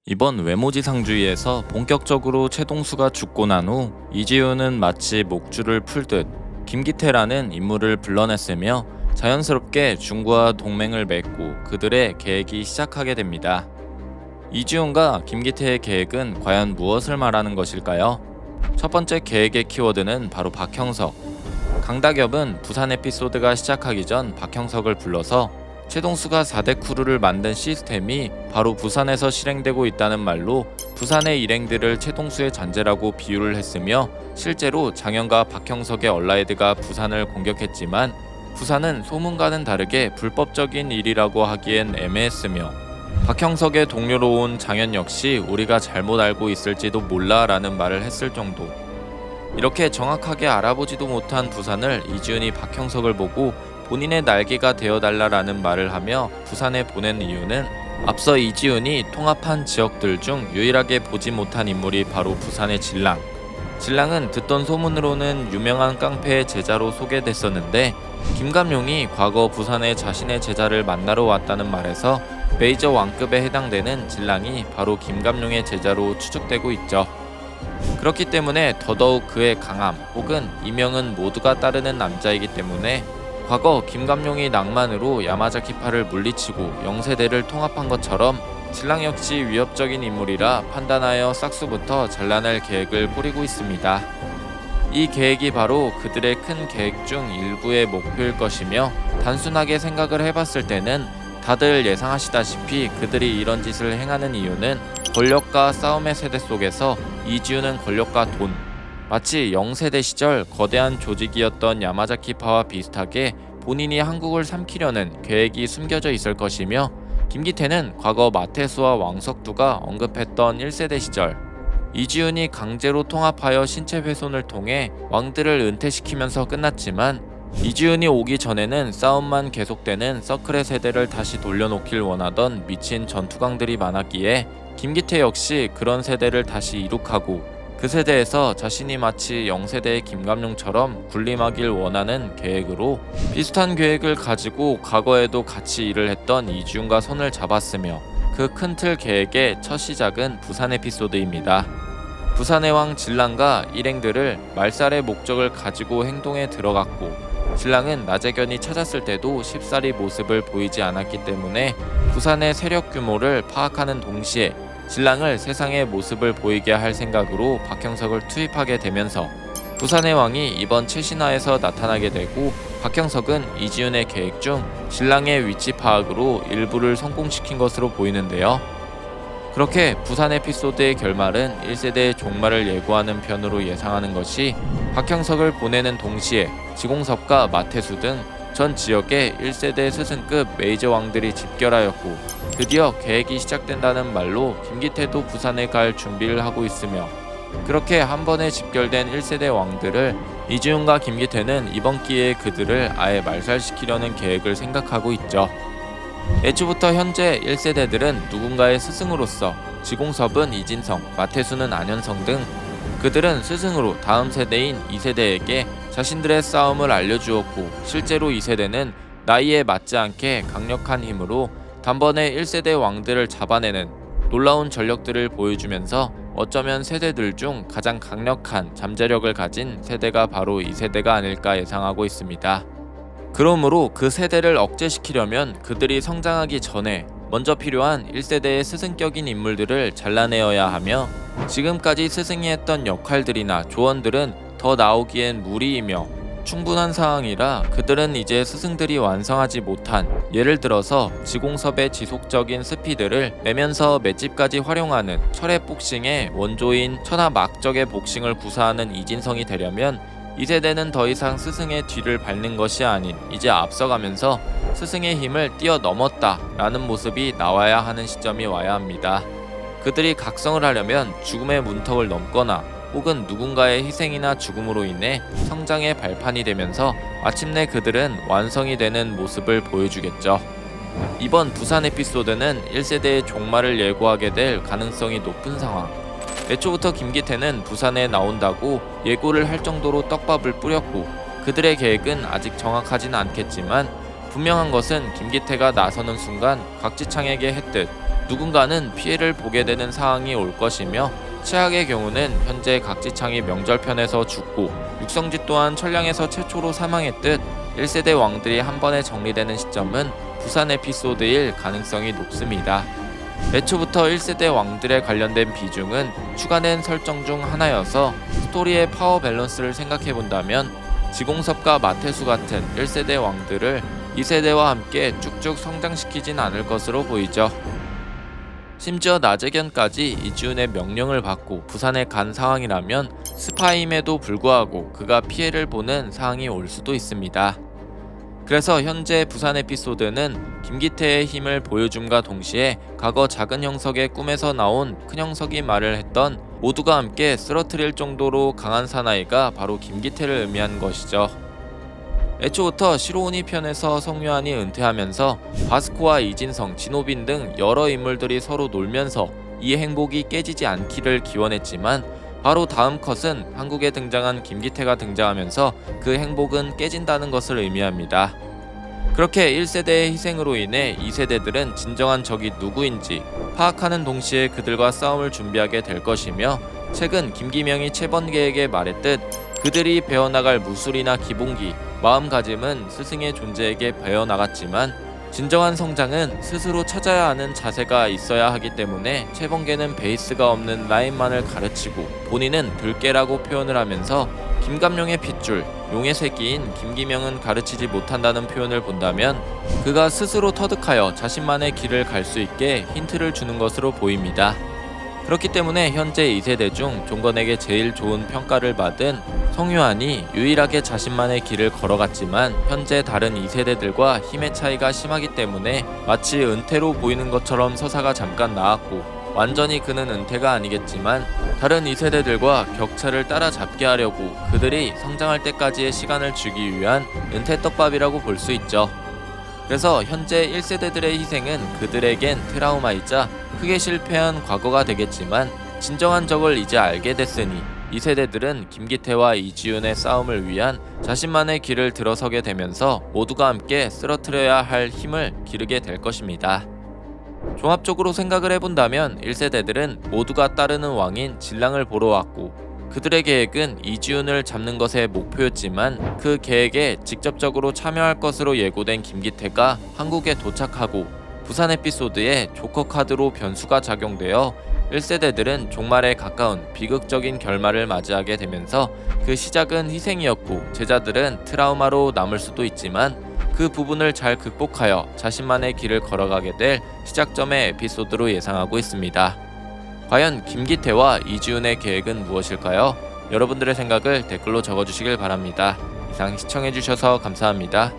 이번 외모지상주의에서 본격적으로 최동수가 죽고 난 후 이지훈은 마치 목줄을 풀듯 김기태라는 인물을 불러냈으며 자연스럽게 중구와 동맹을 맺고 그들의 계획이 시작하게 됩니다. 이지훈과 김기태의 계획은 과연 무엇을 말하는 것일까요? 첫 번째 계획의 키워드는 바로 박형석. 강다겹은 부산 에피소드가 시작하기 전 박형석을 불러서 최동수가 4대 크루를 만든 시스템이 바로 부산에서 실행되고 있다는 말로 부산의 일행들을 최동수의 잔재라고 비유를 했으며, 실제로 장현과 박형석의 얼라이드가 부산을 공격했지만 부산은 소문과는 다르게 불법적인 일이라고 하기엔 애매했으며, 박형석의 동료로 온 장현 역시 우리가 잘못 알고 있을지도 몰라 라는 말을 했을 정도. 이렇게 정확하게 알아보지도 못한 부산을 이지훈이 박형석을 보고 본인의 날개가 되어달라라는 말을 하며 부산에 보낸 이유는 앞서 이지훈이 통합한 지역들 중 유일하게 보지 못한 인물이 바로 부산의 진랑. 진랑은 듣던 소문으로는 유명한 깡패의 제자로 소개됐었는데, 김감룡이 과거 부산에 자신의 제자를 만나러 왔다는 말에서 메이저 왕급에 해당되는 진랑이 바로 김감룡의 제자로 추측되고 있죠. 그렇기 때문에 더더욱 그의 강함 혹은 이명은 모두가 따르는 남자이기 때문에 과거 김감룡이 낭만으로 야마자키파를 물리치고 영세대를 통합한 것처럼 진랑 역시 위협적인 인물이라 판단하여 싹수부터 잘라낼 계획을 꾸리고 있습니다. 이 계획이 바로 그들의 큰 계획 중 일부의 목표일 것이며, 단순하게 생각을 해봤을 때는 다들 예상하시다시피 그들이 이런 짓을 행하는 이유는 권력과 싸움의 세대 속에서 이지훈은 권력과 돈, 마치 영세대 시절 거대한 조직이었던 야마자키파와 비슷하게 본인이 한국을 삼키려는 계획이 숨겨져 있을 것이며, 김기태는 과거 마태수와 왕석두가 언급했던 1세대 시절 이지훈이 강제로 통합하여 신체 훼손을 통해 왕들을 은퇴시키면서 끝났지만, 이지훈이 오기 전에는 싸움만 계속되는 서클의 세대를 다시 돌려놓길 원하던 미친 전투강들이 많았기에 김기태 역시 그런 세대를 다시 이룩하고 그 세대에서 자신이 마치 영세대의 김감룡처럼 군림하길 원하는 계획으로 비슷한 계획을 가지고 과거에도 같이 일을 했던 이지훈과 손을 잡았으며, 그 큰 틀 계획의 첫 시작은 부산 에피소드입니다. 부산의 왕 진랑과 일행들을 말살의 목적을 가지고 행동에 들어갔고, 진랑은 나재견이 찾았을 때도 쉽사리 모습을 보이지 않았기 때문에 부산의 세력 규모를 파악하는 동시에 진랑을 세상의 모습을 보이게 할 생각으로 박형석을 투입하게 되면서 부산의 왕이 이번 최신화에서 나타나게 되고, 박형석은 이지훈의 계획 중 진랑의 위치 파악으로 일부를 성공시킨 것으로 보이는데요. 그렇게 부산 에피소드의 결말은 1세대의 종말을 예고하는 편으로 예상하는 것이, 박형석을 보내는 동시에 지공섭과 마태수 등 전 지역의 1세대 스승급 메이저 왕들이 집결하였고, 드디어 계획이 시작된다는 말로 김기태도 부산에 갈 준비를 하고 있으며, 그렇게 한 번에 집결된 1세대 왕들을 이지훈과 김기태는 이번 기회에 그들을 아예 말살시키려는 계획을 생각하고 있죠. 애초부터 현재 1세대들은 누군가의 스승으로서 지공섭은 이진성, 마태수는 안현성 등 그들은 스승으로 다음 세대인 2세대에게 자신들의 싸움을 알려주었고, 실제로 2세대는 나이에 맞지 않게 강력한 힘으로 단번에 1세대 왕들을 잡아내는 놀라운 전력들을 보여주면서 어쩌면 세대들 중 가장 강력한 잠재력을 가진 세대가 바로 2세대가 아닐까 예상하고 있습니다. 그러므로 그 세대를 억제시키려면 그들이 성장하기 전에 먼저 필요한 1세대의 스승격인 인물들을 잘라내어야 하며, 지금까지 스승이 했던 역할들이나 조언들은 더 나오기엔 무리이며 충분한 상황이라 그들은 이제 스승들이 완성하지 못한, 예를 들어서 지공섭의 지속적인 스피드를 내면서 맷집까지 활용하는 철의 복싱의 원조인 천하 막적의 복싱을 구사하는 이진성이 되려면 2세대는 더 이상 스승의 뒤를 밟는 것이 아닌 이제 앞서가면서 스승의 힘을 뛰어넘었다 라는 모습이 나와야 하는 시점이 와야 합니다. 그들이 각성을 하려면 죽음의 문턱을 넘거나 혹은 누군가의 희생이나 죽음으로 인해 성장의 발판이 되면서 마침내 그들은 완성이 되는 모습을 보여주겠죠. 이번 부산 에피소드는 1세대의 종말을 예고하게 될 가능성이 높은 상황. 애초부터 김기태는 부산에 나온다고 예고를 할 정도로 떡밥을 뿌렸고, 그들의 계획은 아직 정확하진 않겠지만 분명한 것은 김기태가 나서는 순간 곽지창에게 했듯 누군가는 피해를 보게 되는 상황이 올 것이며 최악의 경우는 현재 각지창이 명절편에서 죽고 육성지 또한 천량에서 최초로 사망했듯 1세대 왕들이 한 번에 정리되는 시점은 부산 에피소드일 가능성이 높습니다. 애초부터 1세대 왕들에 관련된 비중은 추가된 설정 중 하나여서 스토리의 파워 밸런스를 생각해본다면 지공섭과 마태수 같은 1세대 왕들을 2세대와 함께 쭉쭉 성장시키진 않을 것으로 보이죠. 심지어 나재견까지 이지훈의 명령을 받고 부산에 간 상황이라면 스파임에도 불구하고 그가 피해를 보는 상황이 올 수도 있습니다. 그래서 현재 부산 에피소드는 김기태의 힘을 보여줌과 동시에 과거 작은 형석의 꿈에서 나온 큰 형석이 말을 했던 모두가 함께 쓰러뜨릴 정도로 강한 사나이가 바로 김기태를 의미한 것이죠. 애초부터 시로우니 편에서 성유한이 은퇴하면서 바스코와 이진성, 진호빈 등 여러 인물들이 서로 놀면서 이 행복이 깨지지 않기를 기원했지만 바로 다음 컷은 한국에 등장한 김기태가 등장하면서 그 행복은 깨진다는 것을 의미합니다. 그렇게 1세대의 희생으로 인해 2세대들은 진정한 적이 누구인지 파악하는 동시에 그들과 싸움을 준비하게 될 것이며 최근 김기명이 최번개에게 말했듯 그들이 배워나갈 무술이나 기본기, 마음가짐은 스승의 존재에게 배워나갔지만 진정한 성장은 스스로 찾아야 하는 자세가 있어야 하기 때문에 최번개는 베이스가 없는 라인만을 가르치고 본인은 들깨라고 표현을 하면서 김감룡의 핏줄, 용의 새끼인 김기명은 가르치지 못한다는 표현을 본다면 그가 스스로 터득하여 자신만의 길을 갈 수 있게 힌트를 주는 것으로 보입니다. 그렇기 때문에 현재 2세대 중 종건에게 제일 좋은 평가를 받은 성유한이 유일하게 자신만의 길을 걸어갔지만 현재 다른 2세대들과 힘의 차이가 심하기 때문에 마치 은퇴로 보이는 것처럼 서사가 잠깐 나왔고 완전히 그는 은퇴가 아니겠지만 다른 2세대들과 격차를 따라잡게 하려고 그들이 성장할 때까지의 시간을 주기 위한 은퇴 떡밥이라고 볼 수 있죠. 그래서 현재 1세대들의 희생은 그들에겐 트라우마이자 크게 실패한 과거가 되겠지만 진정한 적을 이제 알게 됐으니 2세대들은 김기태와 이지훈의 싸움을 위한 자신만의 길을 들어서게 되면서 모두가 함께 쓰러뜨려야 할 힘을 기르게 될 것입니다. 종합적으로 생각을 해본다면 1세대들은 모두가 따르는 왕인 진랑을 보러 왔고 그들의 계획은 이지훈을 잡는 것에 목표였지만 그 계획에 직접적으로 참여할 것으로 예고된 김기태가 한국에 도착하고 부산 에피소드에 조커 카드로 변수가 작용되어 1세대들은 종말에 가까운 비극적인 결말을 맞이하게 되면서 그 시작은 희생이었고 제자들은 트라우마로 남을 수도 있지만 그 부분을 잘 극복하여 자신만의 길을 걸어가게 될 시작점의 에피소드로 예상하고 있습니다. 과연 김기태와 이지훈의 계획은 무엇일까요? 여러분들의 생각을 댓글로 적어주시길 바랍니다. 이상 시청해주셔서 감사합니다.